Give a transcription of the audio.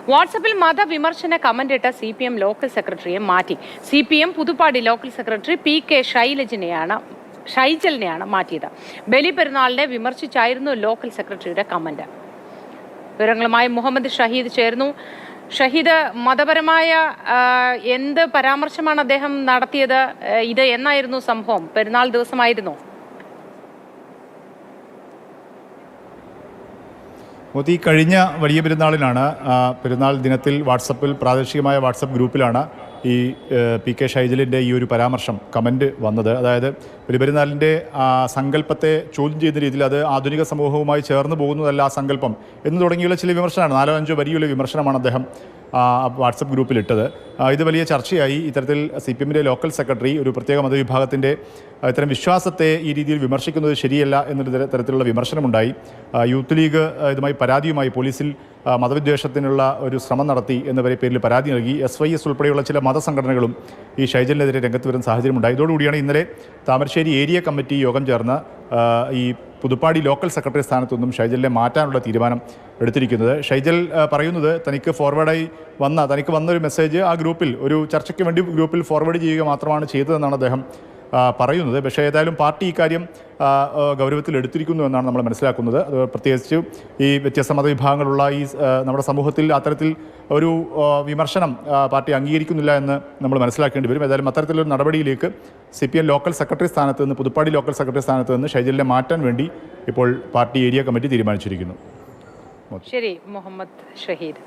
വാട്സപ്പിൽ മതവിമർശന കമന്റ് ഇട്ട CPM ലോക്കൽ സെക്രട്ടറിയെ മാറ്റി. CPM Puthuppadi local secretary PK ഷൈജലിനെയാണ് മാറ്റിയത്. ബലിപെരുന്നാളിനെ വിമർശിച്ചായിരുന്നു ലോക്കൽ സെക്രട്ടറിയുടെ കമന്റ്. വിവരങ്ങളുമായി മുഹമ്മദ് ഷഹീദ് ചേർന്നു. ഷഹീദ്, മതപരമായ എന്ത് പരാമർശമാണ് അദ്ദേഹം നടത്തിയത്? ഇത് എന്നായിരുന്നു സംഭവം? പെരുന്നാൾ ദിവസമായിരുന്നു? മോദി കഴിഞ്ഞ വലിയ പെരുന്നാളിനാണ്, പെരുന്നാൾ ദിനത്തിൽ പ്രാദേശികമായ വാട്സപ്പ് ഗ്രൂപ്പിലാണ് ഈ PK ഷൈജലിൻ്റെ ഈ ഒരു പരാമർശം കമൻറ്റ് വന്നത്. അതായത് ബലിപെരുന്നാളിൻ്റെ സങ്കല്പത്തെ ചോദ്യം ചെയ്യുന്ന രീതിയിൽ അത് ആധുനിക സമൂഹവുമായി ചേർന്ന് പോകുന്നതല്ല ആ സങ്കല്പം എന്ന് തുടങ്ങിയുള്ള ചില വിമർശനമാണ്. 4-5 വരിയുള്ള വിമർശനമാണ് അദ്ദേഹം വാട്സപ്പ് ഗ്രൂപ്പിലിട്ടത്. ഇത് വലിയ ചർച്ചയായി. ഇത്തരത്തിൽ CPMൻ്റെ ലോക്കൽ സെക്രട്ടറി ഒരു പ്രത്യേക മതവിഭാഗത്തിൻ്റെ ഇത്തരം വിശ്വാസത്തെ ഈ രീതിയിൽ വിമർശിക്കുന്നത് ശരിയല്ല എന്നൊരു തരത്തിലുള്ള വിമർശനമുണ്ടായി. യൂത്ത് ലീഗ് ഇതുമായി പരാതിയുമായി പോലീസിൽ മതവിദ്വേഷത്തിനുള്ള ഒരു ശ്രമം നടത്തി എന്ന പേരിൽ പരാതി നൽകി. SYS ഉൾപ്പെടെയുള്ള ചില മതസംഘടനകളും ഈ ഷൈജലിനെതിരെ രംഗത്ത് വരുന്ന സാഹചര്യമുണ്ടായി. ഇതോടുകൂടിയാണ് ഇന്നലെ താമരശ്ശേരി ഏരിയ കമ്മിറ്റി യോഗം ചേർന്ന് ഈ പുതുപ്പാടി ലോക്കൽ സെക്രട്ടറി സ്ഥാനത്തു നിന്നും ഷൈജലിനെ മാറ്റാനുള്ള തീരുമാനം എടുത്തിരിക്കുന്നത്. ഷൈജൽ പറയുന്നത് തനിക്ക് വന്നൊരു മെസ്സേജ് ആ ഗ്രൂപ്പിൽ ഒരു ചർച്ചയ്ക്ക് വേണ്ടി ഗ്രൂപ്പിൽ ഫോർവേഡ് ചെയ്യുക മാത്രമാണ് ചെയ്തതെന്നാണ് അദ്ദേഹം പറയുന്നത്. പക്ഷേ ഏതായാലും പാർട്ടി ഇക്കാര്യം ഗൗരവത്തിൽ എടുത്തിരിക്കുന്നു എന്നാണ് നമ്മൾ മനസ്സിലാക്കുന്നത്. അത് പ്രത്യേകിച്ച് ഈ വ്യത്യസ്ത മതവിഭാഗങ്ങളുള്ള ഈ നമ്മുടെ സമൂഹത്തിൽ അത്തരത്തിൽ ഒരു വിമർശനം പാർട്ടി അംഗീകരിക്കുന്നില്ല എന്ന് നമ്മൾ മനസ്സിലാക്കേണ്ടി വരും. ഏതായാലും അത്തരത്തിലൊരു നടപടിയിലേക്ക് CPM ലോക്കൽ സെക്രട്ടറി സ്ഥാനത്ത് നിന്ന് പുതുപ്പാടി ലോക്കൽ സെക്രട്ടറി സ്ഥാനത്ത് നിന്ന് ഷൈജലിനെ മാറ്റാൻ വേണ്ടി ഇപ്പോൾ പാർട്ടി ഏരിയ കമ്മിറ്റി തീരുമാനിച്ചിരിക്കുന്നു. ശരി മുഹമ്മദ് ഷഹീദ്.